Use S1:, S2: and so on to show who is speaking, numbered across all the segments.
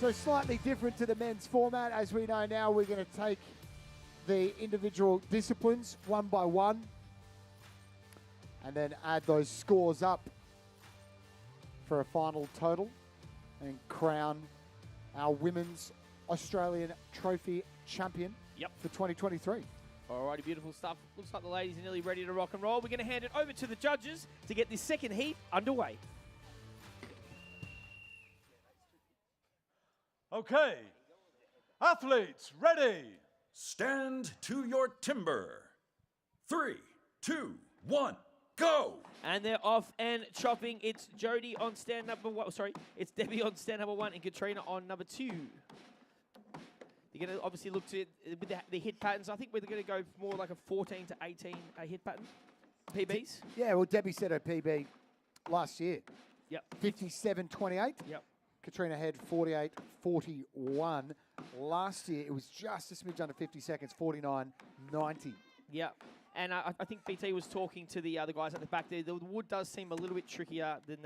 S1: So slightly different to the men's format. As we know now, we're going to take the individual disciplines one by one and then add those scores up for a final total and crown our women's Australian Trophy champion for 2023.
S2: Alrighty, beautiful stuff. Looks like the ladies are nearly ready to rock and roll. We're going to hand it over to the judges to get this second heat underway.
S3: Okay, athletes ready.
S4: Stand to your timber. 3, 2, 1, go!
S2: And they're off and chopping. It's Jody on stand number one. Sorry, it's Debbie on stand number one and Katrina on number two. You're going to obviously look to with the hit patterns. I think we're going to go more like a 14 to 18 hit pattern. PBs?
S1: Yeah, well, Debbie set her PB last year.
S2: Yep.
S1: 57.28.
S2: Yep.
S1: Katrina had 48.41. Last year, it was just a smidge under 50 seconds, 49.90.
S2: Yeah. And I think BT was talking to the other guys at the back there. The wood does seem a little bit trickier than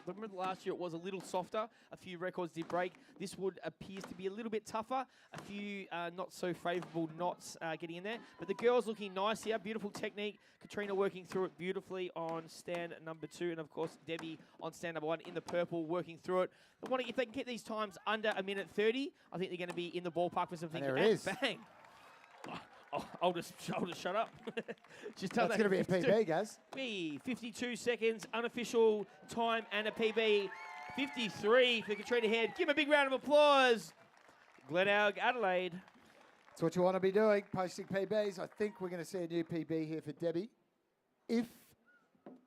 S2: remember last year it was a little softer. A few records did break. This wood appears to be a little bit tougher. A few not so favourable knots getting in there. But the girls looking nice here. Beautiful technique. Katrina working through it beautifully on stand number two. And, of course, Debbie on stand number one in the purple working through it. If they can get these times under a minute 30, I think they're going to be in the ballpark for something.
S1: And there it is.
S2: Bang. I'll just shut up.
S1: That's going to be a PB, guys.
S2: 52 seconds, unofficial time and a PB. 53 for Katrina Head. Give him a big round of applause. Glenelg, Adelaide.
S1: That's what you want to be doing, posting PBs. I think we're going to see a new PB here for Debbie. If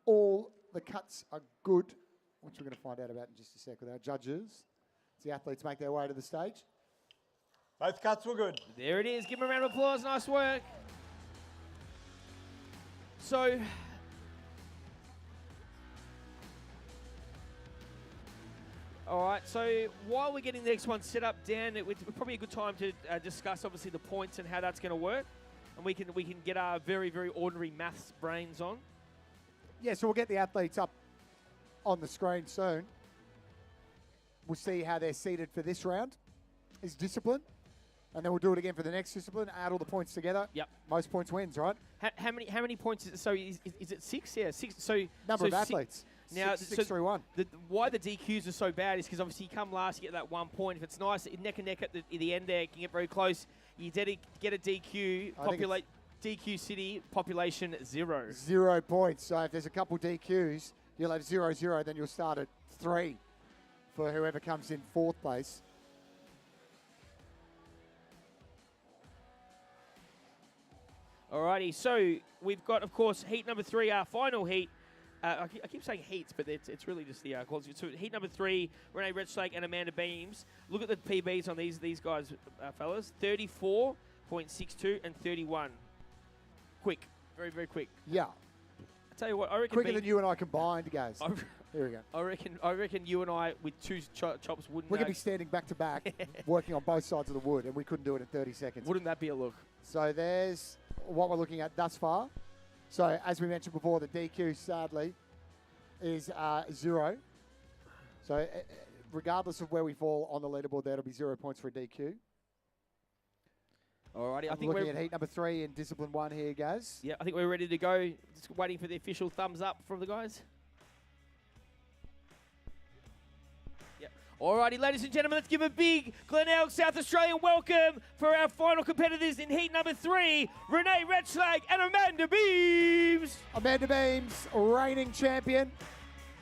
S1: all the cuts are good, which we're going to find out about in just a sec with our judges, as the athletes make their way to the stage.
S3: Both cuts were good.
S2: There it is. Give him a round of applause. Nice work. So, all right. So while we're getting the next one set up, Dan, it's probably a good time to discuss, obviously, the points and how that's going to work, and we can get our very, very ordinary maths brains on.
S1: Yeah. So we'll get the athletes up on the screen soon. We'll see how they're seated for this round. Is discipline. And then we'll do it again for the next discipline, add all the points together.
S2: Yep.
S1: Most points wins, right?
S2: How many points is it? So is it 6? Yeah, 6. So
S1: number of athletes.
S2: Now,
S1: 6-3-1.
S2: Why the DQs are so bad is because obviously you come last, you get that 1 point. If it's nice, neck and neck at the end there, you can get very close. You get a DQ, populate DQ city, population 0.
S1: 0 points. So if there's a couple DQs, you'll have 0-0, then you'll start at 3 for whoever comes in 4th place.
S2: Alrighty, so we've got, of course, heat number 3, our final heat. I keep saying heats, but it's really just the quality. So heat number 3, Renee Retzlag and Amanda Beams. Look at the PBs on these guys, fellas. 34.62 and 31. Quick, very, very quick.
S1: Yeah.
S2: I tell you what, I reckon
S1: quicker than you and I combined, guys. Here we go.
S2: I reckon you and I with 2 chops wouldn't.
S1: We're going to be standing back to back, working on both sides of the wood, and we couldn't do it in 30 seconds.
S2: Wouldn't that be a look?
S1: So there's what we're looking at thus far. So as we mentioned before, the DQ sadly is 0. So regardless of where we fall on the leaderboard, there'll be 0 points for a DQ.
S2: Alrighty, I think
S1: we're looking
S2: at
S1: heat number 3 in discipline 1 here, guys.
S2: Yeah, I think we're ready to go. Just waiting for the official thumbs up from the guys. Yep. Alrighty, ladies and gentlemen, let's give a big Glenelg South Australian welcome for our final competitors in heat number 3, Renee Retzlag and Amanda Beams.
S1: Amanda Beams, reigning champion.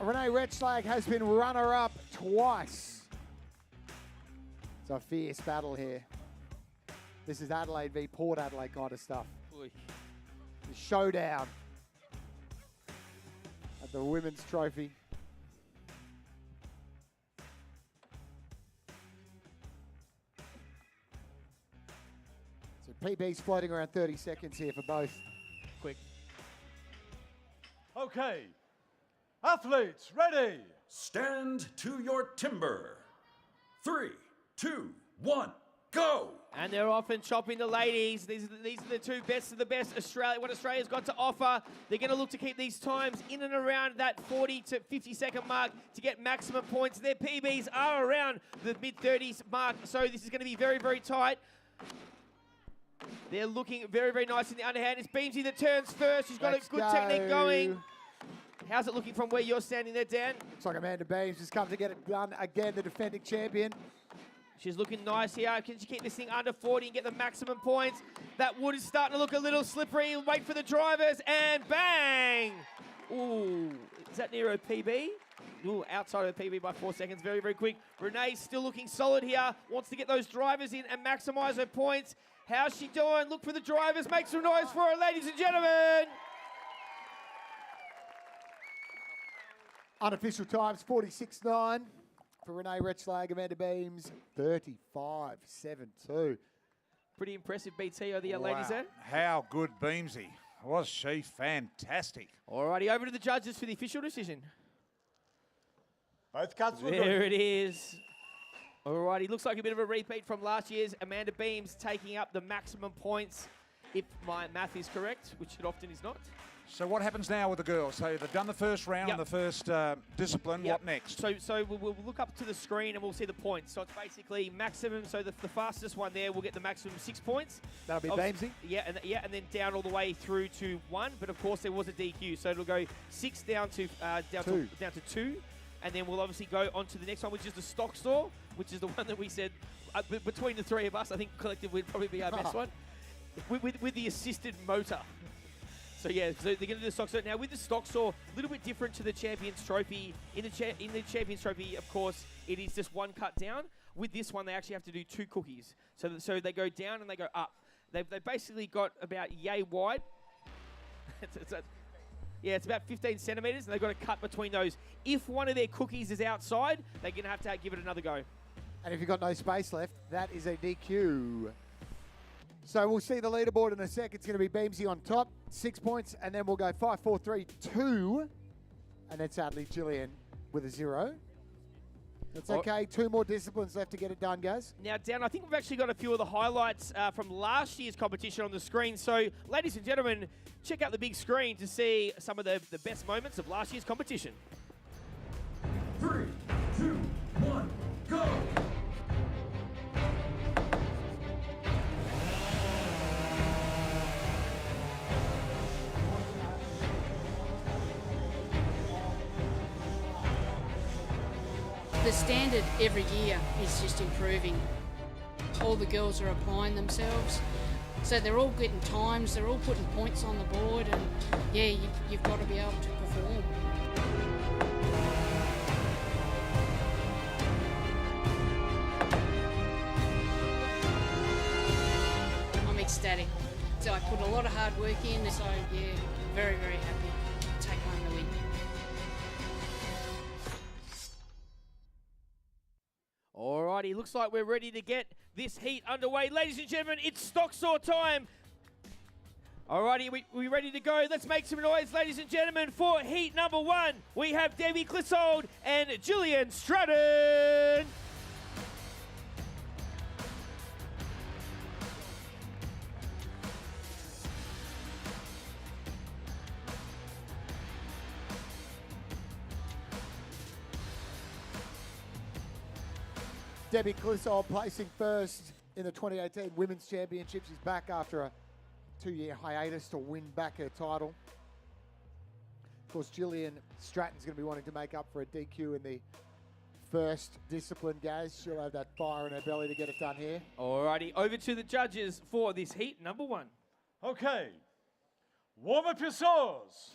S1: Renee Retzlag has been runner-up twice. It's a fierce battle here. This is Adelaide v Port Adelaide kind of stuff.
S2: Oy.
S1: The showdown at the Women's Trophy. So PB's floating around 30 seconds here for both.
S2: Quick.
S3: Okay. Athletes, ready.
S4: Stand to your timber. 3, 2, 1, go!
S2: And they're often chopping the ladies. These are the two best of the best. What Australia's got to offer. They're going to look to keep these times in and around that 40 to 50-second mark to get maximum points. Their PBs are around the mid-30s mark, so this is going to be very, very tight. They're looking very, very nice in the underhand. It's Beamsy that turns first. She's got a good technique going. How's it looking from where you're standing there, Dan?
S1: Looks like Amanda Beams has come to get it done again, the defending champion.
S2: She's looking nice here. Can she keep this thing under 40 and get the maximum points? That wood is starting to look a little slippery. Wait for the drivers, and bang! Ooh, is that near her PB? Ooh, outside of her PB by 4 seconds. Very, very quick. Renee's still looking solid here. Wants to get those drivers in and maximize her points. How's she doing? Look for the drivers. Make some noise for her, ladies and gentlemen.
S1: Unofficial times, 46.9. For Renee Retzlag, Amanda Beams, 35.72.
S2: Pretty impressive BT over the ladies there.
S5: How good Beamsy. Was she fantastic.
S2: Alrighty, over to the judges for the official decision.
S3: Both cuts were
S2: There
S3: good.
S2: it is. Alrighty, looks like a bit of a repeat from last year's. Amanda Beams taking up the maximum points, if my math is correct, which it often is not.
S5: So what happens now with the girls? So they've done the first round,
S2: Yep.
S5: the first discipline.
S2: Yep.
S5: What next?
S2: So we'll look up to the screen and we'll see the points. So it's basically maximum. So the fastest one there will get the maximum 6 points.
S1: That'll be
S2: Of-
S1: Beamsy.
S2: Yeah, and then down all the way through to 1. But of course there was a DQ, so it'll go 6 down to
S1: Two.
S2: 2, and then we'll obviously go on to the next one, which is the stock store, which is the one that we said between the three of us, I think collectively would probably be our best one, with the assisted motor. So yeah, so they're going to do the stock saw. Now with the stock saw, a little bit different to the Champions Trophy. In the Champions Trophy, of course, it is just one cut down. With this one, they actually have to do 2 cookies. So they go down and they go up. They basically got about yay wide. It's about 15 centimeters, and they've got to cut between those. If one of their cookies is outside, they're going to have to give it another go.
S1: And if you've got no space left, that is a DQ. So we'll see the leaderboard in a sec. It's going to be Beamsy on top, 6 points, and then we'll go 5, 4, 3, 2. And then sadly, Jillian with a 0. That's okay. 2 more disciplines left to get it done, guys.
S2: Now, Dan, I think we've actually got a few of the highlights from last year's competition on the screen. So, ladies and gentlemen, check out the big screen to see some of the best moments of last year's competition.
S4: 3, 2, 1, go!
S6: The standard every year is just improving. All the girls are applying themselves. So they're all getting times, they're all putting points on the board, and yeah, you've got to be able to perform. I'm ecstatic. So I put a lot of hard work in, so yeah, very, very happy to take home the win.
S2: Alrighty, looks like we're ready to get this heat underway. Ladies and gentlemen, it's stock saw time. Alrighty, we ready to go? Let's make some noise, ladies and gentlemen, for heat number 1. We have Debbie Clissold and Jillian Stratton.
S1: Debbie Clissold placing first in the 2018 Women's Championship. She's back after a 2-year hiatus to win back her title. Of course, Jillian Stratton's going to be wanting to make up for a DQ in the first discipline, guys. She'll have that fire in her belly to get it done here.
S2: Alrighty, over to the judges for this heat number 1.
S3: Okay. Warm up your saws.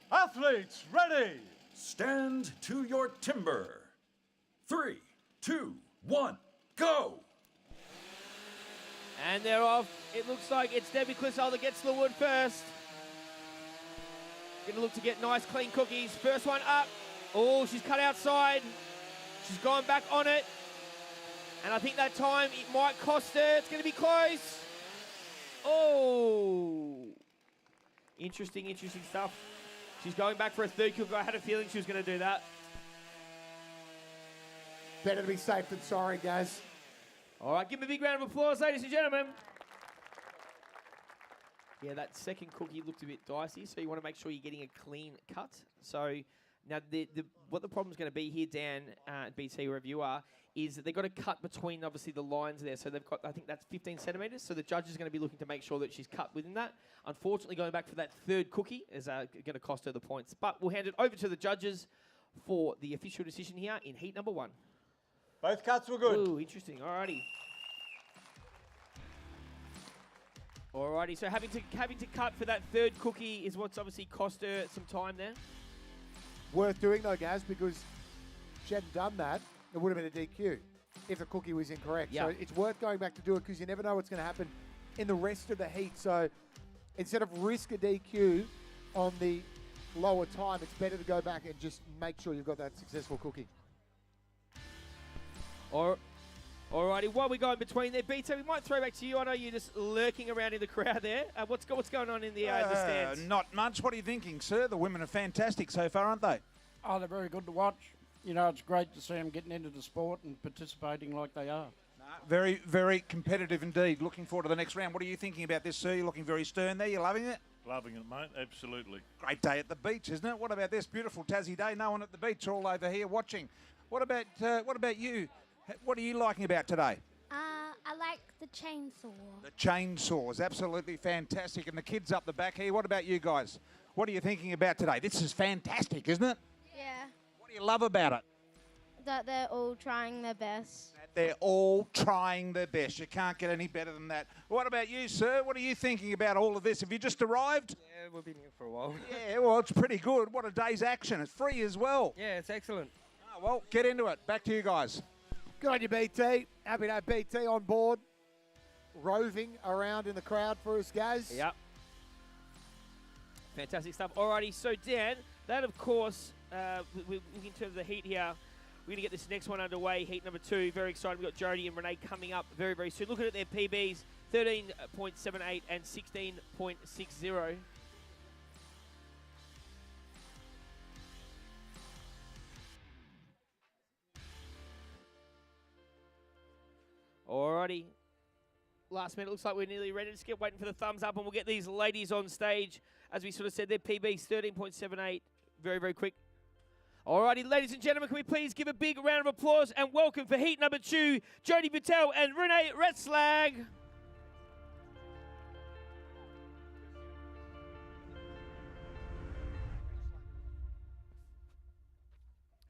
S3: Athletes, ready!
S4: Stand to your timber. 3, 2, 1, go!
S2: And they're off. It looks like it's Debbie Clissold that gets the wood first. Gonna look to get nice, clean cookies. First one up. Oh, she's cut outside. She's gone back on it. And I think that time it might cost her. It's going to be close. Oh. Interesting stuff. She's going back for a third kill. I had a feeling she was going to do that.
S1: Better to be safe than sorry, guys.
S2: All right, give them a big round of applause, ladies and gentlemen. Yeah, that second cookie looked a bit dicey, so you want to make sure you're getting a clean cut. So now what the problem's going to be here, Dan, BT, wherever you are, is that they've got to cut between, obviously, the lines there. So they've got, I think that's 15 centimetres. So the judge is going to be looking to make sure that she's cut within that. Unfortunately, going back for that third cookie is going to cost her the points. But we'll hand it over to the judges for the official decision here in heat number 1.
S3: Both cuts were good.
S2: Ooh, interesting. Alrighty. Alrighty, so having to cut for that third cookie is what's obviously cost her some time there.
S1: Worth doing though, Gaz, because if she hadn't done that, it would have been a DQ if the cookie was incorrect.
S2: Yeah.
S1: So it's worth going back to do it because you never know what's going to happen in the rest of the heat. So instead of risk a DQ on the lower time, it's better to go back and just make sure you've got that successful cookie.
S2: Alrighty, while we're going between there, BT, we might throw back to you. I know you're just lurking around in the crowd there. What's going on in the stands?
S5: Not much. What are you thinking, sir? The women are fantastic so far, aren't they?
S7: Oh, they're very good to watch. You know, it's great to see them getting into the sport and participating like they are.
S5: Very, very competitive indeed. Looking forward to the next round. What are you thinking about this, sir? You're looking very stern there. You're loving it?
S3: Loving it, mate. Absolutely.
S5: Great day at the beach, isn't it? What about this beautiful Tassie day? No one at the beach, all over here watching. What about you? What are you liking about today?
S8: I like the chainsaw.
S5: The chainsaws, absolutely fantastic. And the kids up the back here, what about you guys? What are you thinking about today? This is fantastic, isn't it?
S8: Yeah.
S5: What do you love about it?
S8: That they're all trying their best.
S5: That they're all trying their best. You can't get any better than that. What about you, sir? What are you thinking about all of this? Have you just arrived?
S9: Yeah, we've been here for a while.
S5: Yeah, well, it's pretty good. What a day's action. It's free as well.
S9: Yeah, it's excellent.
S5: Oh, well, get into it. Back to you guys.
S1: Good on you, BT. Happy to have BT on board, roving around in the crowd for us, Gaz.
S2: Yep. Fantastic stuff. Alrighty, so Dan, that of course, in terms of the heat here, we're going to get this next one underway, heat number 2. Very excited. We've got Jody and Renee coming up very, very soon. Looking at their PBs, 13.78 and 16.60. Alrighty. Last minute, looks like we're nearly ready. Just get waiting for the thumbs up and we'll get these ladies on stage. As we sort of said, their PB's 13.78. Very, very quick. Alrighty, ladies and gentlemen, can we please give a big round of applause and welcome for heat number 2, Jody Patel and Renee Retzlag.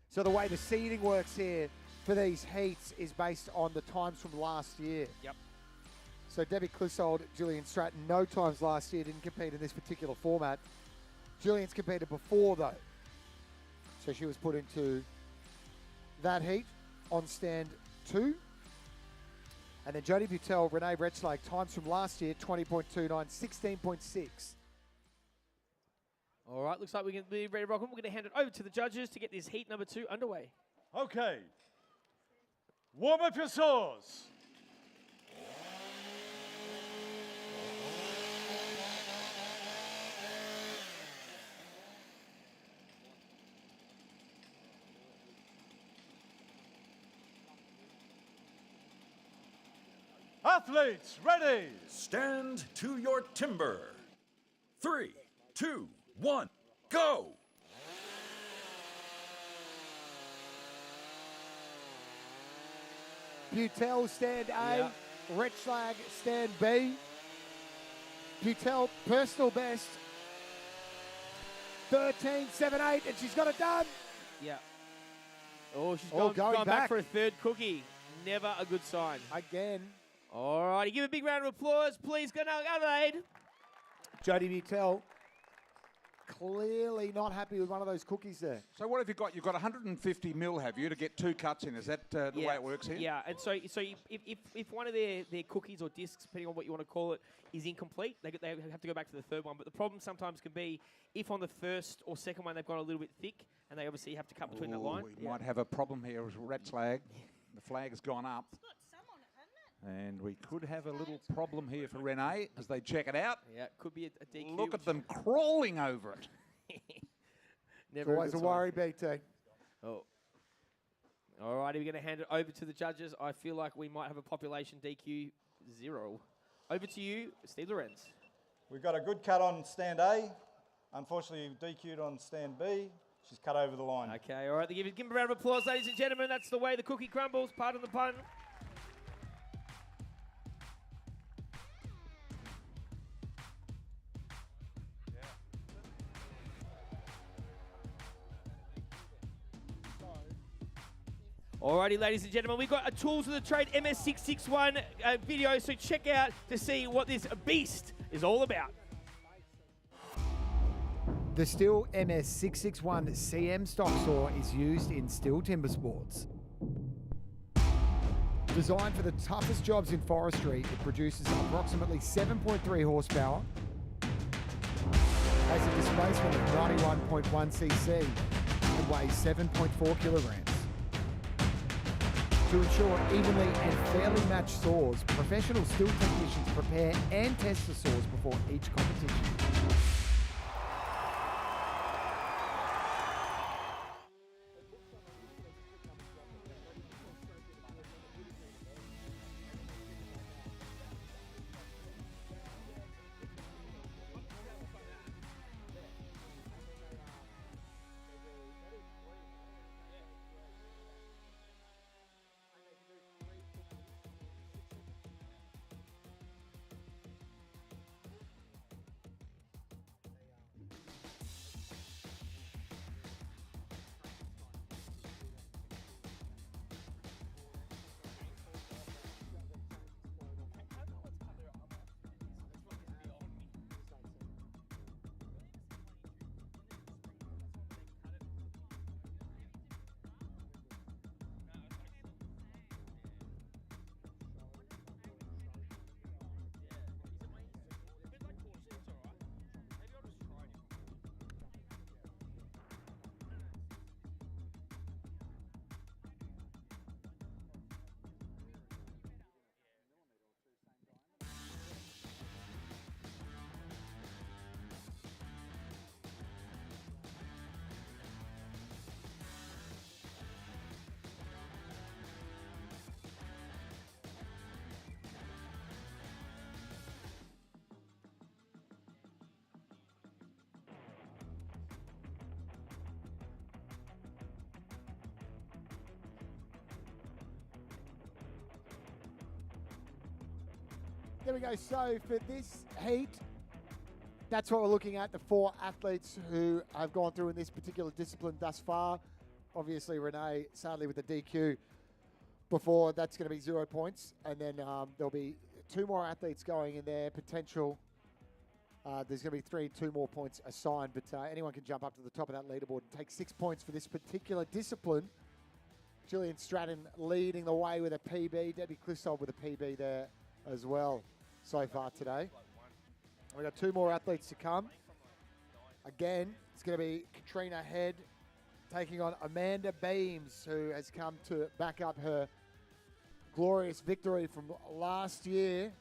S1: So the way the seeding works here for these heats is based on the times from last year.
S2: Yep.
S1: So Debbie Clissold, Jillian Stratton, no times last year, didn't compete in this particular format. Jillian's competed before though. So she was put into that heat on stand 2. And then Jody Patel, Renee Retzlag, times from last year, 20.29, 16.6.
S2: All right, looks like we're going to be ready to rock on. We're going to hand it over to the judges to get this heat number 2 underway.
S3: Okay. Warm up your saws. Athletes, ready.
S4: Stand to your timber. 3, 2, 1, go!
S1: Patel, stand A.
S2: Yeah.
S1: Retzlag, stand B. Patel, personal best. 13.78, and she's got it done.
S2: Yeah. Oh, she's
S1: Oh,
S2: gone
S1: going
S2: back
S1: back
S2: for a third cookie. Never a good sign.
S1: Again.
S2: All righty, give a big round of applause, please. Go now, Adelaide.
S1: Jody Patel, clearly not happy with one of those cookies there.
S5: So what have you got? You've got 150 mil, have you, to get 2 cuts in? Is that the way it works here?
S2: Yeah, and so if one of their cookies or discs, depending on what you want to call it, is incomplete, they have to go back to the third one. But the problem sometimes can be if on the first or second one they've gone a little bit thick, and they obviously have to cut between that line.
S5: We might have a problem here as Retzlag. The flag has gone up. And we could have a little problem here for Renee as they check it out.
S2: Yeah, it could be a DQ.
S5: Look at them crawling over it.
S2: Never
S1: Always a
S2: good sign.
S1: worry, BT.
S2: Oh. All righty, we're going to hand it over to the judges. I feel like we might have a population DQ 0. Over to you, Steve Lorenz.
S10: We've got a good cut on stand A. Unfortunately, DQ'd on stand B. She's cut over the line.
S2: Okay, all right. Give him a round of applause, ladies and gentlemen. That's the way the cookie crumbles. Pardon the pun. Alrighty, ladies and gentlemen, we've got a Tools of the Trade MS661 video, so check out to see what this beast is all about.
S1: The STIHL MS661 CM stock saw is used in STIHL Timbersports. Designed for the toughest jobs in forestry, it produces approximately 7.3 horsepower, has a displacement of 91.1 cc, and weighs 7.4 kilograms. To ensure evenly and fairly matched saws, professional STIHL technicians prepare and test the saws before each competition. There we go. So for this heat, that's what we're looking at. The 4 athletes who have gone through in this particular discipline thus far. Obviously, Renee, sadly, with the DQ before, that's going to be 0 points. And then there'll be 2 more athletes going in there. Potential, there's going to be 2 more points assigned. But anyone can jump up to the top of that leaderboard and take 6 points for this particular discipline. Jillian Stratton leading the way with a PB. Debbie Clissold with a PB there as well so far today. We've got 2 more athletes to come. Again, it's going to be Katrina Head taking on Amanda Beams, who has come to back up her glorious victory from last year.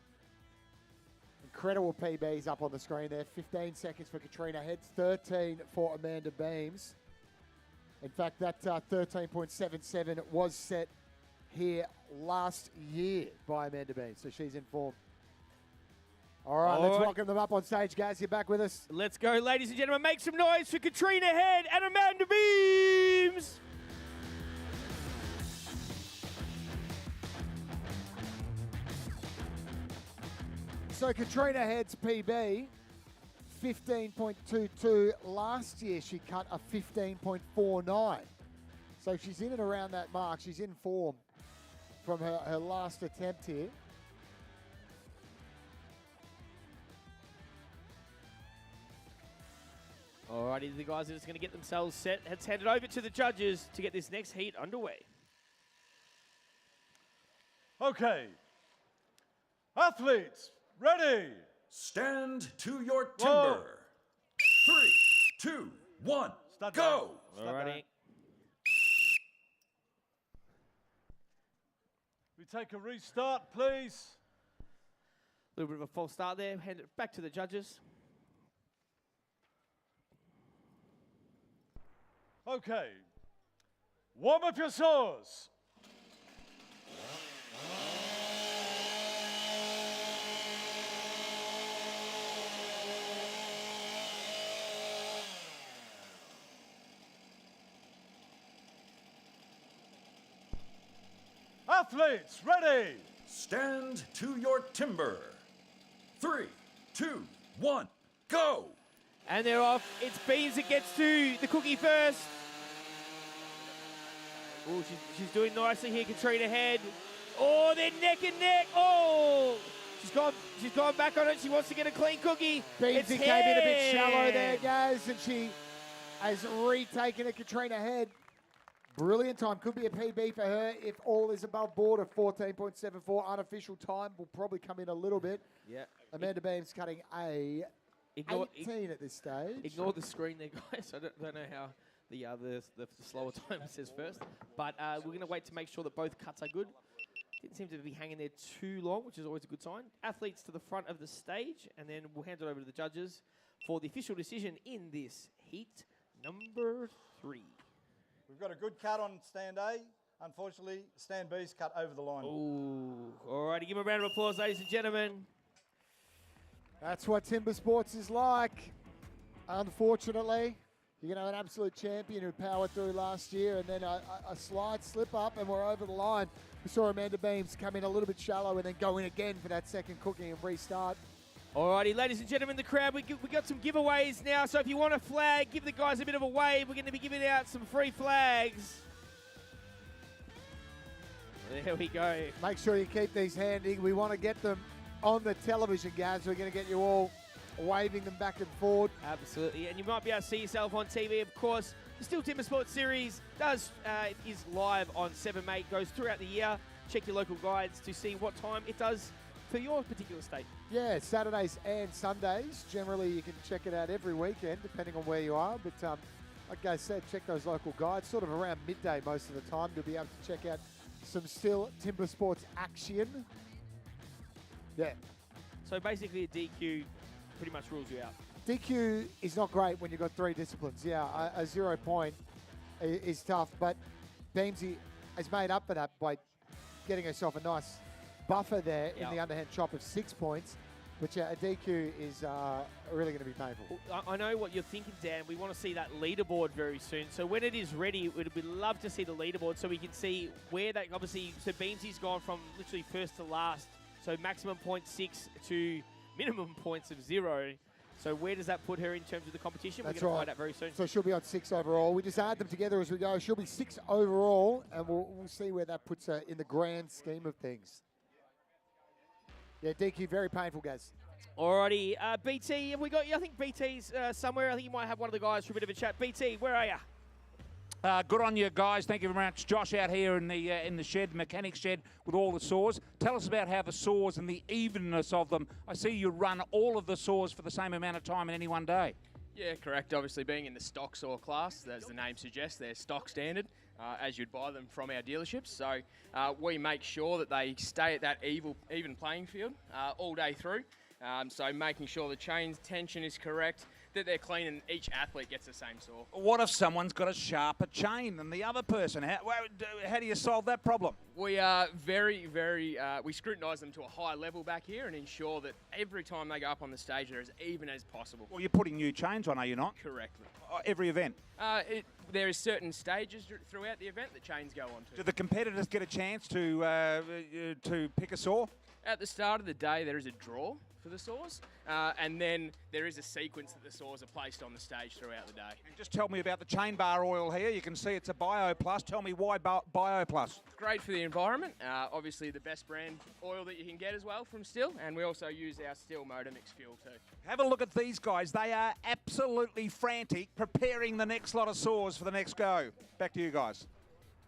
S1: Incredible PBs up on the screen there. 15 seconds for Katrina Head, 13 for Amanda Beams. In fact, that 13.77 was set here last year by Amanda Beams, so she's in form. All right, let's welcome them up on stage, guys. You're back with us.
S2: Let's go, ladies and gentlemen. Make some noise for Katrina Head and Amanda Beams.
S1: So Katrina Head's PB, 15.22. Last year, she cut a 15.49. So she's in and around that mark. She's in form from her last attempt here.
S2: Alrighty, the guys are just going to get themselves set. Let's hand it over to the judges to get this next heat underway.
S3: Okay. Athletes, ready.
S4: Stand to your timber. 3, 2, 1, go.
S2: Alrighty.
S3: we take a restart, please?
S2: A little bit of a false start there. Hand it back to the judges.
S3: Okay. Warm up your saws. Athletes, ready!
S4: Stand to your timber. 3, 2, 1, go!
S2: And they're off. It's Beans that gets to the cookie first. Oh, she's doing nicely here, Katrina head. Oh, they're neck and neck. Oh, she's gone back on it. She wants to get a clean cookie.
S1: Beans came in a bit shallow there, guys, and she has retaken a Katrina head. Brilliant time. Could be a PB for her if all is above board of 14.74. Unofficial time will probably come in a little bit.
S2: Yeah.
S1: Amanda Beams cutting a 18 at this stage.
S2: Ignore the screen there, guys. I don't know how the slower time says first. But we're going to wait to make sure that both cuts are good. Didn't seem to be hanging there too long, which is always a good sign. Athletes to the front of the stage, and then we'll hand it over to the judges for the official decision in this heat number 3.
S10: We've got a good cut on stand A. Unfortunately, stand B's cut over the line.
S2: Ooh. All righty, give them a round of applause, ladies and gentlemen.
S1: That's what Timber Sports is like. Unfortunately, you're going to have an absolute champion who powered through last year, and then a slight slip up, and we're over the line. We saw Amanda Beams come in a little bit shallow and then go in again for that second cooking and restart.
S2: Alrighty, ladies and gentlemen, the crowd, we got some giveaways now. So if you want a flag, give the guys a bit of a wave. We're going to be giving out some free flags. There we go.
S1: Make sure you keep these handy. We want to get them on the television, guys. We're going to get you all waving them back and forward.
S2: Absolutely, and you might be able to see yourself on TV, of course. The STIHL Timbersports series is live on 7 May. It goes throughout the year. Check your local guides to see what time it does for your particular state.
S1: Yeah, Saturdays and Sundays. Generally, you can check it out every weekend, depending on where you are. But like I said, check those local guides. Sort of around midday most of the time. You'll be able to check out some STIHL Timbersports action. Yeah.
S2: So basically, a DQ pretty much rules you out.
S1: DQ is not great when you've got 3 disciplines. Yeah, a 0 point is tough. But Beamsy has made up for that by getting herself a nice buffer there in the underhand chop of 6 points, which a DQ is really going to be painful.
S2: I know what you're thinking, Dan. We want to see that leaderboard very soon. So when it is ready, we'd love to see the leaderboard so we can see where that, obviously, so Beamsy's gone from literally first to last. So maximum 0.6 to minimum points of 0. So where does that put her in terms of the competition?
S1: That's
S2: We're going to
S1: right.
S2: find out very soon.
S1: So she'll be on 6 overall. We just add them together as we go. She'll be 6 overall, and we'll see where that puts her in the grand scheme of things. Yeah, DQ, very painful, guys.
S2: Alrighty, BT, have we got you? I think BT's somewhere. I think you might have one of the guys for a bit of a chat. BT, where are you?
S5: Good on you guys. Thank you very much. Josh out here in the shed, the mechanics shed, with all the saws. Tell us about how the saws and the evenness of them. I see you run all of the saws for the same amount of time in any one day.
S9: Yeah, correct. Obviously, being in the stock saw class, as the name suggests, they're stock standard, as you'd buy them from our dealerships. So we make sure that they stay at that even playing field all day through. So making sure the chain's tension is correct, that they're clean, and each athlete gets the same saw.
S5: What if someone's got a sharper chain than the other person? How do you solve that problem?
S9: We are very, we scrutinise them to a high level back here and ensure that every time they go up on the stage, they're as even as possible.
S5: Well, you're putting new chains on, are you not?
S9: Correctly.
S5: Every event?
S9: There is certain stages throughout the event that chains go on to.
S5: Do the competitors get a chance to pick a saw?
S9: At the start of the day, there is a draw for the saws, and then there is a sequence that the saws are placed on the stage throughout the day.
S5: And just tell me about the chain bar oil here. You can see it's a Bio Plus. Tell me why Bio Plus.
S9: Great for the environment. Obviously, the best brand oil that you can get as well from STIHL, and we also use our STIHL motor mix fuel too.
S5: Have a look at these guys. They are absolutely frantic, preparing the next lot of saws for the next go. Back to you guys.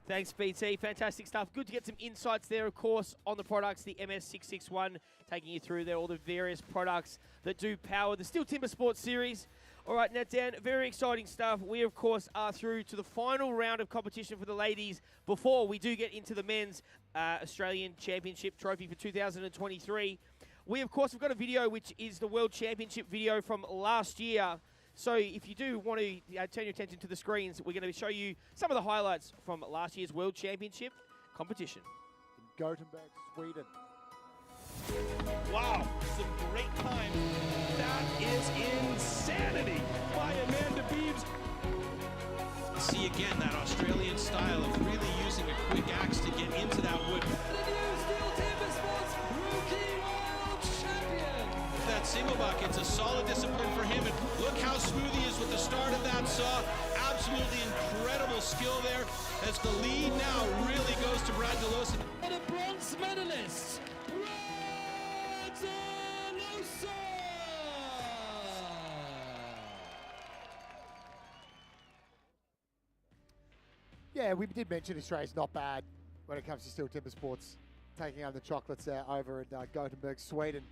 S2: Thanks, BT. Fantastic stuff. Good to get some insights there, of course, on the products, the MS661, taking you through there, all the various products that do power the STIHL Timbersports series. All right, now, Dan, very exciting stuff. We, of course, are through to the final round of competition for the ladies before we do get into the men's Australian Championship trophy for 2023. We, of course, have got a video which is the World Championship video from last year. So if you do want to turn your attention to the screens, we're going to show you some of the highlights from last year's World Championship competition.
S1: In Gothenburg, Sweden.
S11: Wow, some great times. That is insanity by Amanda Beebs. See again that Australian style of really using a quick axe to get into that wood. The new STIHL TIMBERSPORTS Rookie World Champion. That single buck, it's a solid discipline for him. And look how smooth he is with the start of that saw. Absolutely incredible skill there as the lead now really goes to Brad DeLosa. And a bronze medalist.
S1: Yeah, we did mention Australia's not bad when it comes to STIHL Timbersports, taking on the chocolates there over in Gothenburg, Sweden.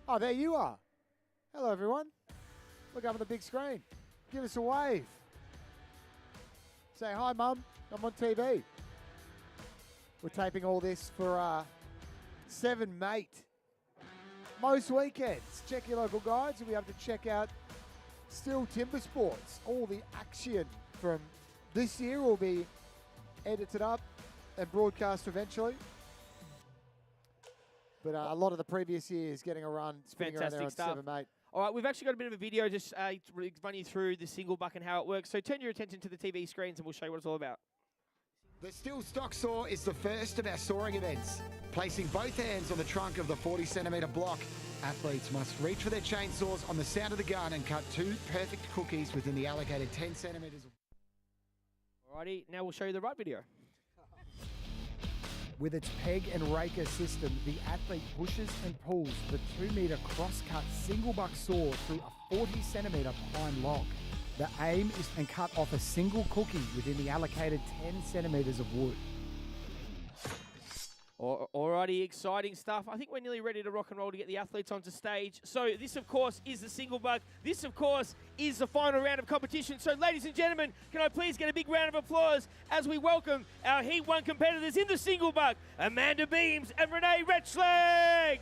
S1: Oh, there you are. Hello, everyone. Look up on the big screen. Give us a wave. Say hi, Mum. I'm on TV. We're taping all this for 7 Mate. Most weekends. Check your local guides. You'll be able to check out STIHL Timbersports. All the action from this year will be edited up and broadcast eventually. But a lot of the previous years getting a run, spinning around there on 7 Mate.
S2: All right, we've actually got a bit of a video just to run you through the single buck and how it works. So turn your attention to the TV screens and we'll show you what it's all about.
S12: The STIHL Stock Saw is the first of our sawing events. Placing both hands on the trunk of the 40-centimetre block, athletes must reach for their chainsaws on the sound of the gun and cut 2 perfect cookies within the allocated 10 centimetres.
S2: Alrighty, now we'll show you the right video.
S1: With its peg and raker system, the athlete pushes and pulls the 2-metre cross-cut single buck saw through a 40-centimetre pine log. The aim is to cut off a single cookie within the allocated 10 centimetres of wood.
S2: Alrighty, exciting stuff. I think we're nearly ready to rock and roll to get the athletes onto stage. So this, of course, is the single buck. This, of course, is the final round of competition. So, ladies and gentlemen, can I please get a big round of applause as we welcome our Heat 1 competitors in the single buck, Amanda Beebs and Renee Retzlag.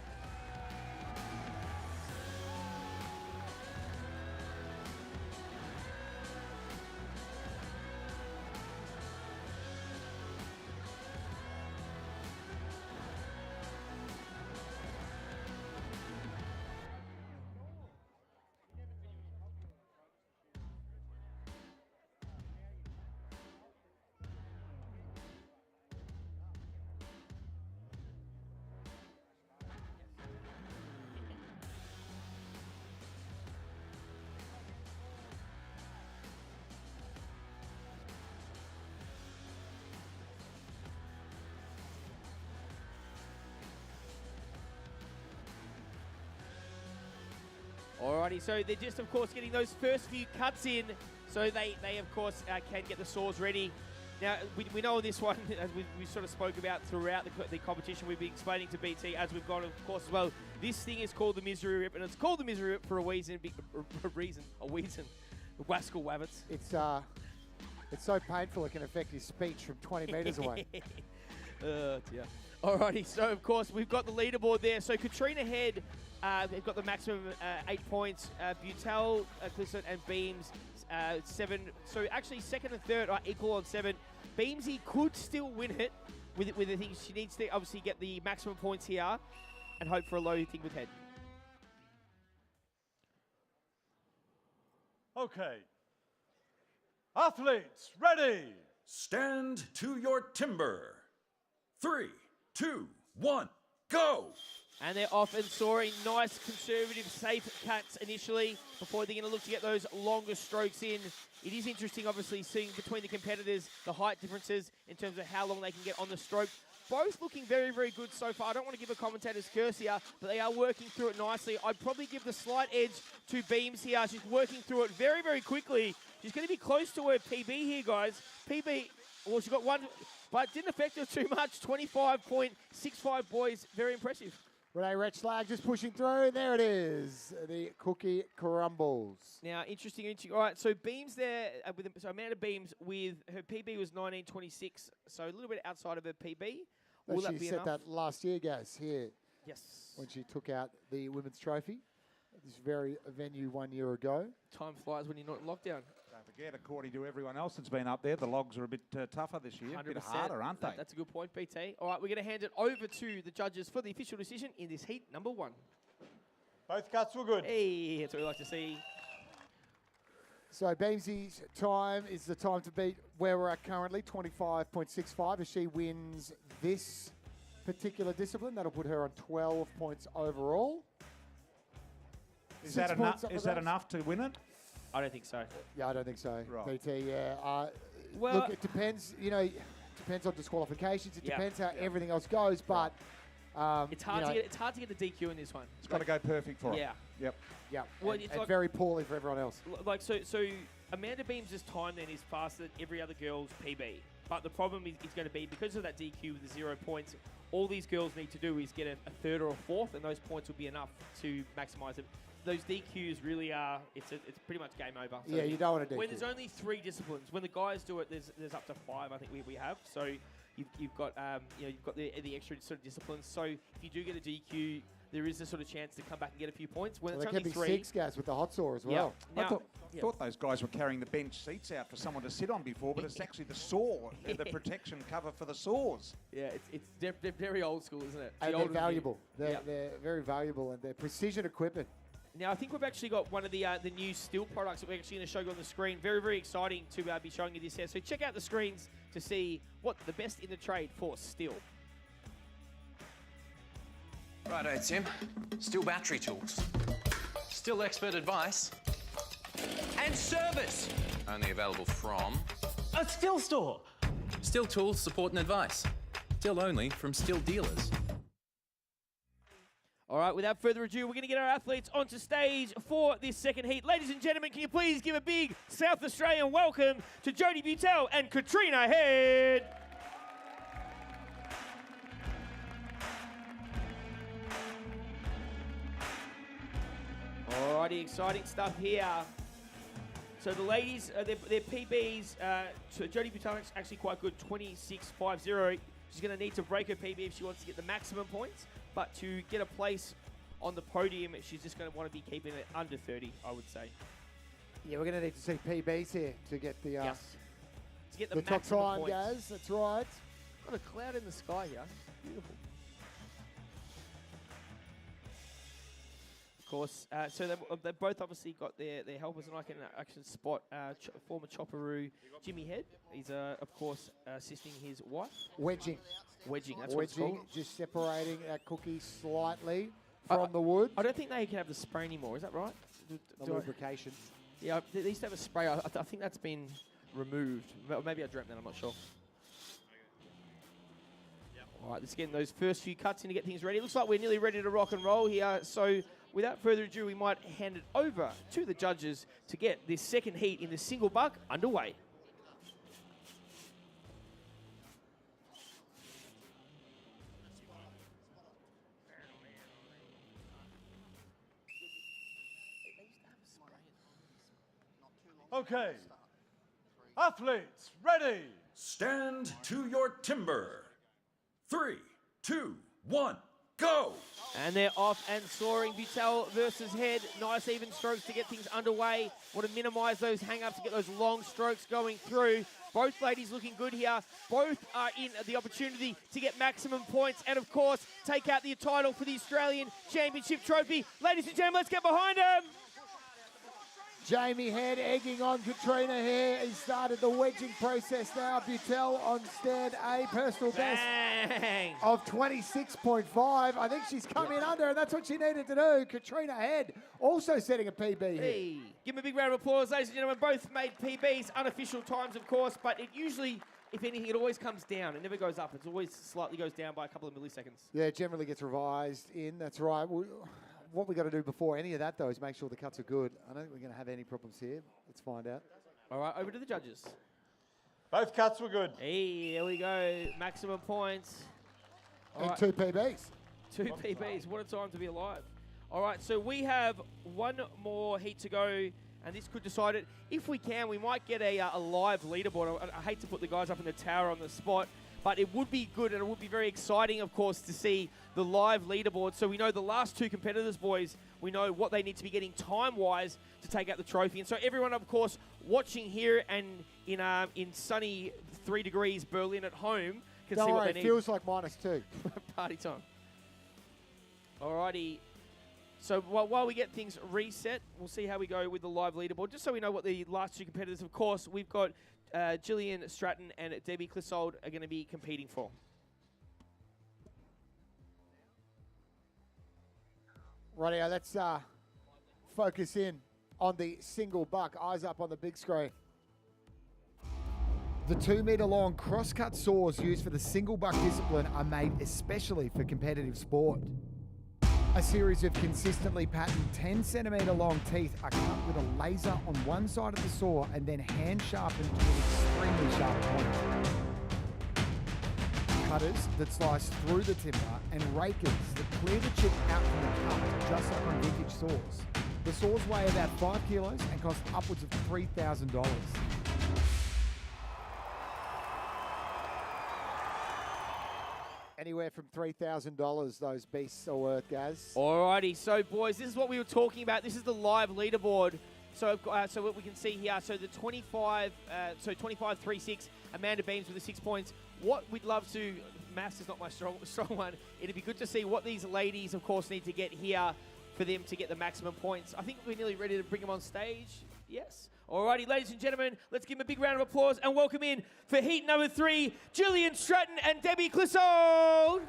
S2: Alrighty, so they're just, of course, getting those first few cuts in, so they of course, can get the saws ready. Now, we know on this one, as we sort of spoke about throughout the competition, we've been explaining to BT as we've gone, of course, as well, this thing is called the Misery Rip, and it's called the Misery Rip for a reason, Wascal Wabbits.
S1: It's so painful it can affect his speech from 20 metres away.
S2: Dear. Alrighty, so of course we've got the leaderboard there. So Katrina Head, they've got the maximum 8 points. Patel, Clifton and Beams 7. So actually second and third are equal on 7. Beamsy could still win it with the things. She needs to obviously get the maximum points here and hope for a low thing with Head.
S3: Okay. Athletes, ready.
S4: Stand to your timber. 3, 2, 1, go!
S2: And they're off and soaring. Nice, conservative, safe cuts initially before they're going to look to get those longer strokes in. It is interesting, obviously, seeing between the competitors the height differences in terms of how long they can get on the stroke. Both looking very, very good so far. I don't want to give a commentator's curse here, but they are working through it nicely. I'd probably give the slight edge to Beams here. She's working through it very, very quickly. She's going to be close to her PB here, guys. PB, well, she got one, but it didn't affect her too much. 25.65, boys. Very impressive.
S1: Renee Retzlag just pushing through, and there it is. The cookie crumbles.
S2: Now, interesting. All right, so Beams there, so Amanda Beams with her PB was 19:26, so a little bit outside of her PB. Will that
S1: She
S2: be
S1: set
S2: enough?
S1: that last year, Gaz, here.
S2: Yes.
S1: When she took out the women's trophy. This very venue 1 year ago.
S2: Time flies when you're not in lockdown.
S5: Don't forget, according to everyone else that's been up there, the logs are a bit tougher this year.
S2: 100%.
S5: A bit harder, aren't they?
S2: That's a good point, BT. All right, we're going to hand it over to the judges for the official decision in this heat number 1.
S10: Both cuts were good.
S2: Hey, that's what we like to see.
S1: So Beamsy's time is the time to beat where we're at currently, 25.65. If she wins this particular discipline, that'll put her on 12 points overall.
S5: Is that enough to win it?
S2: I don't think so.
S1: Yeah, I don't think so.
S5: Right.
S1: BT, yeah.
S2: Well,
S1: look, it depends. You know, it depends on disqualifications. It
S2: Yeah.
S1: depends how everything else goes. But
S2: It's hard to get. It's hard to get the DQ in this one.
S5: It's got to go perfect for
S2: Yeah.
S5: it. Yep.
S1: Yeah.
S2: Well,
S1: and,
S2: it's
S1: and
S2: like-
S1: very poorly for everyone else.
S2: Like so Amanda Beams' time then is faster than every other girl's PB. But the problem is going to be because of that DQ with the 0 points, all these girls need to do is get a third or a fourth, and those points will be enough to maximise it. Those DQs really are, it's pretty much game over. So
S1: Yeah, you don't want to DQ.
S2: when there's only 3 disciplines, when the guys do it, there's up to 5. I think we have. So you've got you've got the extra sort of disciplines. So if you do get a DQ, there is a sort of chance to come back and get a few points. When
S1: Well,
S2: it's
S1: there
S2: only
S1: can be
S2: 3,
S1: 6 guys with the hot saw as well.
S2: Now,
S5: I thought those guys were carrying the bench seats out for someone to sit on before, but it's actually the saw, the protection cover for the saws.
S2: Yeah, they're very old school, isn't it?
S1: And
S2: The
S1: they're
S2: older
S1: valuable.
S2: view.
S1: They're very valuable, and they're precision equipment.
S2: Now, I think we've actually got one of the new STIHL products that we're actually going to show you on the screen. Very, very exciting to be showing you this here. So check out the screens to see what the best in the trade for STIHL.
S13: Righto, Tim. STIHL battery tools. STIHL expert advice. And service. Only available from a STIHL store. STIHL tools, support and advice. STIHL only from STIHL dealers.
S2: All right, without further ado, we're going to get our athletes onto stage for this second heat. Ladies and gentlemen, can you please give a big South Australian welcome to Jody Patel and Katrina Head. Alrighty, exciting stuff here. So the ladies, their PBs, so Jody Patel is actually quite good, 26.50. She's going to need to break her PB if she wants to get the maximum points. But to get a place on the podium, she's just going to want to be keeping it under 30, I would say.
S1: Yeah, we're going to need to see PBs here to get the
S2: Yes. To get the
S1: top
S2: maximum
S1: time,
S2: points.
S1: guys. That's right.
S2: Got a cloud in the sky here. Beautiful. Of course, so they've both obviously got their helpers, and I can spot former Chopperoo Jimmy Head. He's of course assisting his wife.
S1: Wedging.
S2: Wedging, that's what it's
S1: Wedging,
S2: called.
S1: just separating that cookie slightly from the wood.
S2: I don't think they can have the spray anymore. Is that right?
S1: The lubrication.
S2: Yeah, they used to have a spray. I think that's been removed. Maybe I dreamt that. I'm not sure. All right, let's get in those first few cuts in to get things ready. Looks like we're nearly ready to rock and roll here. So without further ado, we might hand it over to the judges to get this second heat in the single buck underway.
S3: Okay. Athletes, ready.
S4: Stand to your timber. 3, 2, 1, go!
S2: And they're off and soaring. Patel versus Head. Nice even strokes to get things underway. Want to minimise those hang-ups to get those long strokes going through. Both ladies looking good here. Both are in the opportunity to get maximum points and, of course, take out the title for the Australian Championship Trophy. Ladies and gentlemen, let's get behind them.
S1: Jamie Head egging on Katrina here. He started the wedging process now. Patel on stand A, personal best of 26.5. I think she's come in under, and that's what she needed to do. Katrina Head also setting a PB here.
S2: Hey, give them a big round of applause, ladies and gentlemen. Both made PBs, unofficial times, of course, but it usually, if anything, it always comes down. It never goes up. It always slightly goes down by a couple of milliseconds.
S1: Yeah, it generally gets revised in. That's right. What we got to do before any of that, though, is make sure the cuts are good. I don't think we're going to have any problems here. Let's find out.
S2: All right, over to the judges.
S10: Both cuts were good.
S2: Hey, there we go. Maximum points. All
S1: And
S2: right.
S1: 2 PBs.
S2: 2 PBs. What a time to be alive. All right, so we have one more heat to go, and this could decide it. If we can, we might get a live leaderboard. I hate to put the guys up in the tower on the spot, but it would be good, and it would be very exciting, of course, to see the live leaderboard. So we know the last 2 competitors, boys, we know what they need to be getting time-wise to take out the trophy. And so everyone, of course, watching here and in sunny 3 degrees Berlin at home can see what they need.
S1: It feels like -2.
S2: Party time. Alrighty. So while we get things reset, we'll see how we go with the live leaderboard. Just so we know what the last 2 competitors, of course, we've got Jillian, Stratton, and Debbie Clissold are going to be competing for.
S1: Rightio, let's focus in on the single buck. Eyes up on the big screen.
S12: The 2-metre long cross-cut saws used for the single buck discipline are made especially for competitive sport. A series of consistently patterned 10-centimetre long teeth are cut with a laser on one side of the saw and then hand sharpened to an extremely sharp point. Cutters that slice through the timber and rakers that clear the chip out from the cut, just like on vintage saws. The saws weigh about 5 kilos and cost upwards of $3,000.
S1: Anywhere from $3,000 those beasts are worth, Gaz.
S2: Alrighty, so boys, this is what we were talking about. This is the live leaderboard. So what we can see here, so the 25-3-6, Amanda Beams with the 6 points. What we'd love to, maths is not my strong one. It'd be good to see what these ladies, of course, need to get here for them to get the maximum points. I think we're nearly ready to bring them on stage. Yes. Alrighty, ladies and gentlemen, let's give them a big round of applause and welcome in for heat number 3, Jillian Stratton and Debbie Clissold.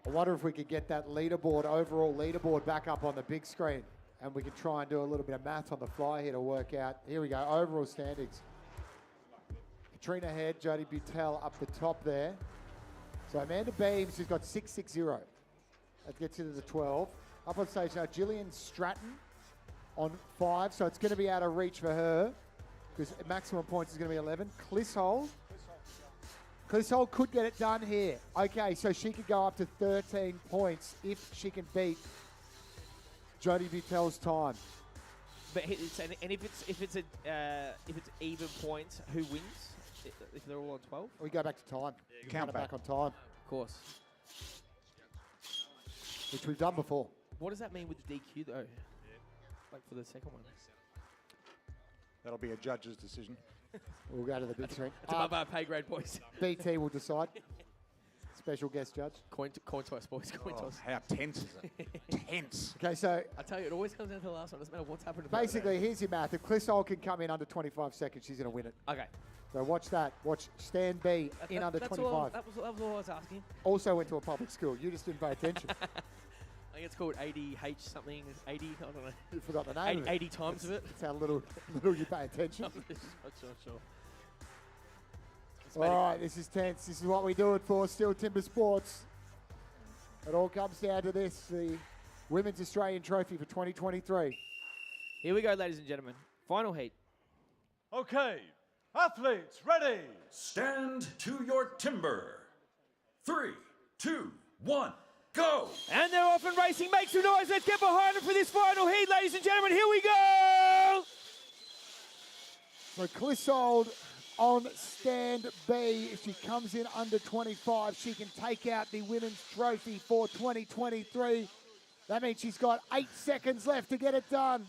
S1: I wonder if we could get that leaderboard, overall leaderboard, back up on the big screen, and we could try and do a little bit of math on the fly here to work out. Here we go, overall standings. Katrina head, Jody Patel up the top there. So Amanda Beams, who's got 660. That gets into the 12. Up on stage now, Jillian Stratton on 5, so it's going to be out of reach for her because maximum points is going to be 11. Clissold could get it done here. Okay, so she could go up to 13 points if she can beat Jody Patel's time.
S2: But if it's even points, who wins? If they're all on 12?
S1: We go back to time.
S3: Yeah,
S1: count it back on time.
S2: Of course.
S1: Which we've done before.
S2: What does that mean with the DQ though? Like for the second one?
S3: That'll be a judge's decision.
S1: We'll go to the big screen.
S2: It's above our pay grade, boys.
S1: BT will decide. Special guest judge.
S2: Coin toss, boys. Coin toss.
S3: How tense is it? Tense.
S1: Okay, so
S2: I tell you, it always comes down to the last one. Doesn't matter what's happened.
S1: Basically, here's your math. If Clissold can come in under 25 seconds, she's going to win it.
S2: Okay.
S1: So watch that. Watch stand B in under 25.
S2: That was all I was asking.
S1: Also went to a public school. You just didn't pay attention.
S2: I think it's called ADH something. 80, I don't know.
S1: You forgot the name.
S2: 80 times of it.
S1: That's how little you pay attention.
S2: I'm not sure.
S1: All right, this is tense. This is what we do it for. STIHL Timbersports. It all comes down to this, the Women's Australian Trophy for 2023.
S2: Here we go, ladies and gentlemen. Final heat.
S3: Okay, athletes, ready.
S4: Stand to your timber. 3, 2, 1, go.
S2: And they're off and racing. Make some noise. Let's get behind them for this final heat, ladies and gentlemen. Here we go.
S1: So Clissold on stand B. If she comes in under 25, she can take out the Women's Trophy for 2023. That means she's got 8 seconds left to get it done.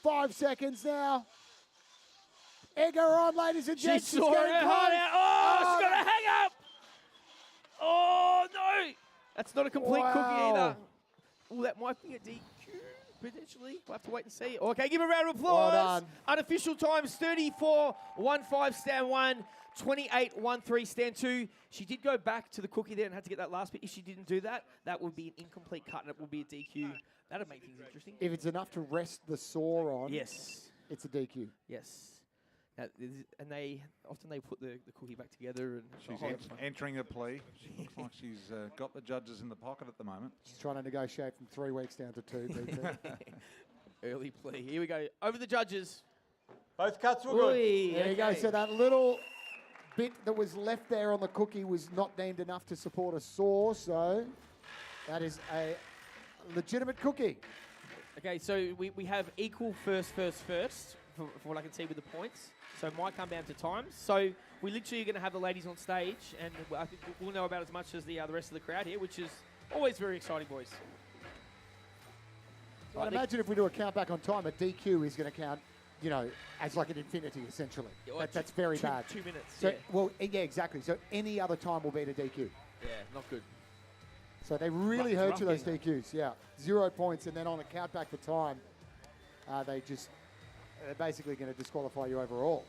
S1: 5 seconds now. Egg her on, ladies and gents.
S2: She's getting hard out. Oh, she's got to hang up. Oh, no. That's not a complete cookie either. Oh, that might be a DQ, potentially. We'll have to wait and see. Okay, give a round of applause.
S1: Well done.
S2: Unofficial times, 34.15 stand 1, 28.13 stand 2. She did go back to the cookie there and had to get that last bit. If she didn't do that, that would be an incomplete cut and it would be a DQ. That would make things interesting.
S1: If it's enough to rest the saw on,
S2: yes,
S1: it's a DQ.
S2: Yes. And they often put the cookie back together. And
S3: She's entering a plea. She looks like she's got the judges in the pocket at the moment.
S1: She's trying to negotiate from 3 weeks down to 2. BT.
S2: Early plea. Here we go. Over the judges.
S10: Both cuts were good.
S1: There you go. So that little bit that was left there on the cookie was not deemed enough to support a saw, so that is a legitimate cookie.
S2: Okay, so we have equal first, for what I can see with the points. So it might come down to times. So we literally are going to have the ladies on stage, and I think we'll know about as much as the rest of the crowd here, which is always very exciting, boys.
S1: So I'd imagine if we do a count back on time, a DQ is going to count, you know, as like an infinity, essentially. That's very bad.
S2: 2 minutes,
S1: So,
S2: yeah.
S1: well, yeah, exactly. So any other time will beat a DQ.
S2: Yeah, not good.
S1: So they really
S2: It's
S1: hurt
S2: rough
S1: you, those
S2: getting
S1: DQs. Yeah, 0 points, and then on a count back for time, they're basically going to disqualify you overall.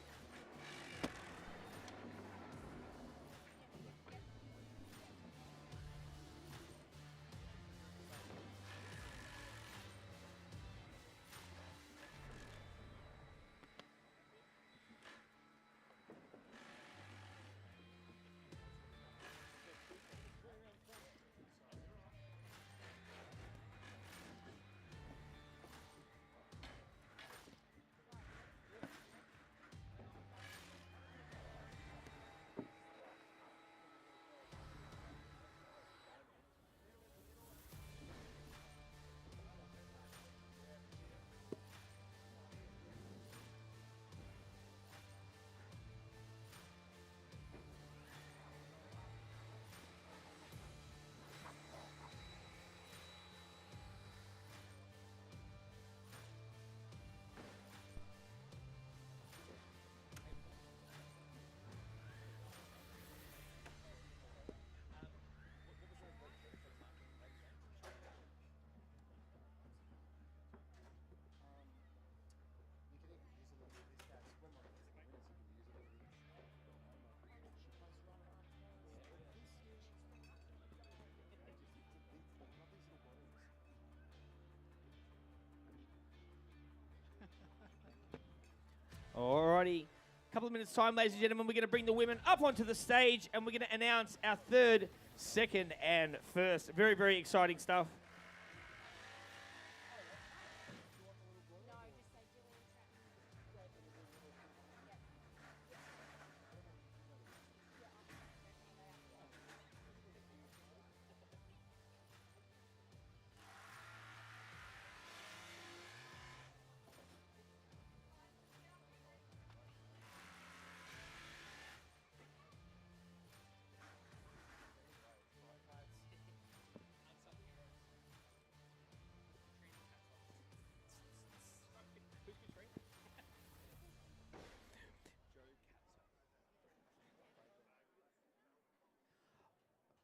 S2: Alrighty. A couple of minutes time, ladies and gentlemen, we're going to bring the women up onto the stage and we're going to announce our third, second, and first. Very, very exciting stuff.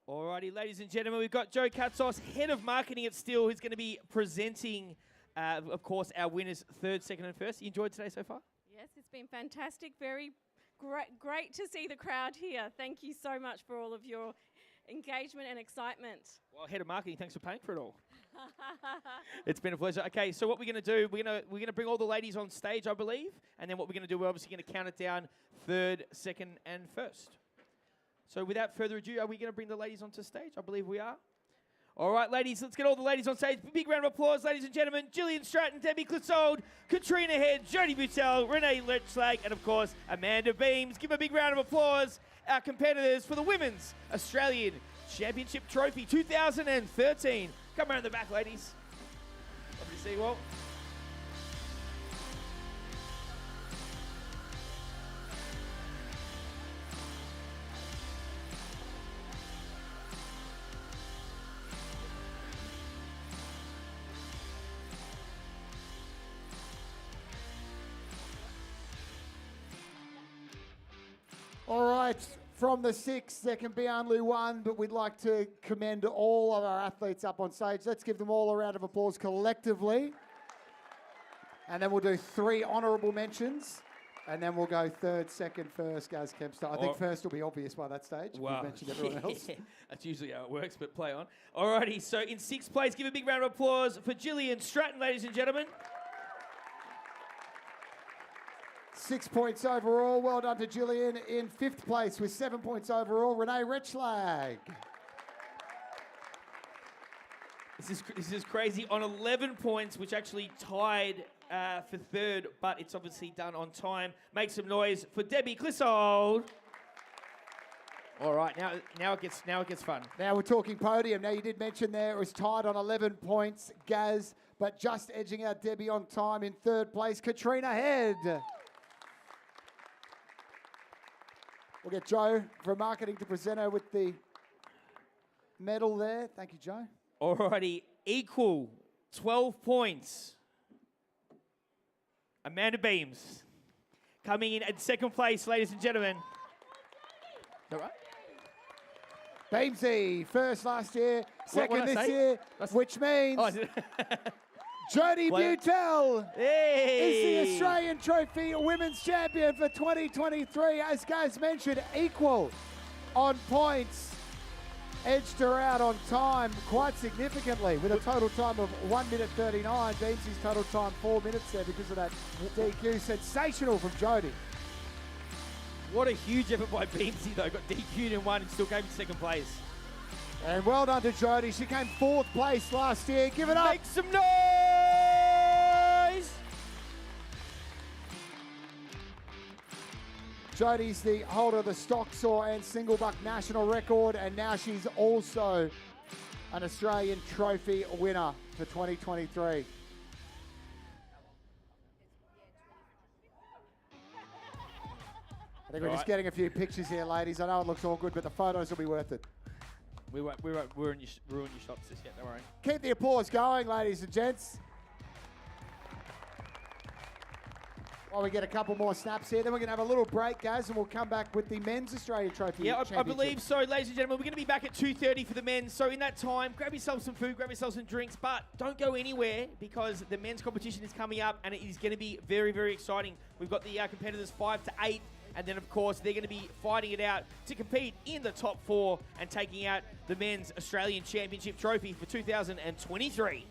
S2: Alrighty, ladies and gentlemen, we've got Joe Katsos, Head of Marketing at STIHL, who's going to be presenting, of course, our winners third, second, and first. You enjoyed today so far?
S14: Yes, it's been fantastic. Very great to see the crowd here. Thank you so much for all of your engagement and excitement.
S2: Well, Head of Marketing, thanks for paying for it all. It's been a pleasure. Okay, so what we're going to do, we're going to bring all the ladies on stage, I believe, and then what we're going to do, we're obviously going to count it down third, second, and first. So without further ado, are we going to bring the ladies onto stage? I believe we are. All right, ladies, let's get all the ladies on stage. Big round of applause, ladies and gentlemen. Jillian Stratton, Debbie Clissold, Katrina Head, Jody Patel, Renee Retzlag, and of course, Amanda Beams. Give a big round of applause. Our competitors for the Women's Australian Championship Trophy 2013. Come around the back, ladies. Lovely to see you all.
S1: All right, from the six, there can be only one, but we'd like to commend all of our athletes up on stage. Let's give them all a round of applause collectively. And then we'll do 3 honourable mentions. And then we'll go third, second, first, Gaz Kempster. I think first will be obvious by that stage.
S2: Wow.
S1: We've mentioned everyone else.
S2: That's usually how it works, but play on. Alrighty, so in 6th place, give a big round of applause for Jillian Stratton, ladies and gentlemen.
S1: 6 points overall. Well done to Jillian. In 5th place with 7 points overall, Renee Retzlag.
S2: This is crazy. On 11 points, which actually tied for third, but it's obviously done on time. Make some noise for Debbie Clissold. All right, now it gets fun.
S1: Now we're talking podium. Now you did mention there it was tied on 11 points, Gaz, but just edging out Debbie on time in third place, Katrina Head. We'll get Joe from marketing to present her with the medal there. Thank you, Joe.
S2: Alrighty, equal 12 points. Amanda Beams coming in at second place, ladies and gentlemen. All right.
S1: Beamsy, first last year, second
S2: What'd I
S1: this
S2: say?
S1: year, which means Jody Butel is the Australian Trophy Women's Champion for 2023. As Gaz mentioned, equal on points. Edged her out on time quite significantly with a total time of 1 minute 39. Beamsy's total time 4 minutes there because of that DQ. Sensational from Jody.
S2: What a huge effort by Beamsy, though. Got DQ'd in one and still came in second place.
S1: And well done to Jody. She came fourth place last year. Give it up.
S2: Make some noise!
S1: Jody's the holder of the stock saw and single buck national record, and now she's also an Australian Trophy winner for 2023. I think we're just getting a few pictures here, ladies. I know it looks all good, but the photos will be worth it.
S2: We won't ruin your shots just yet, don't worry.
S1: Keep the applause going, ladies and gents. While we get a couple more snaps here, then we're going to have a little break, guys, and we'll come back with the Men's Australia Trophy Championship.
S2: I believe so, ladies and gentlemen. We're going to be back at 2:30 for the men. So in that time, grab yourself some food, grab yourself some drinks, but don't go anywhere because the men's competition is coming up and it is going to be very, very exciting. We've got the competitors 5 to 8. And then, of course, they're going to be fighting it out to compete in the top 4 and taking out the Men's Australian Championship Trophy for 2023.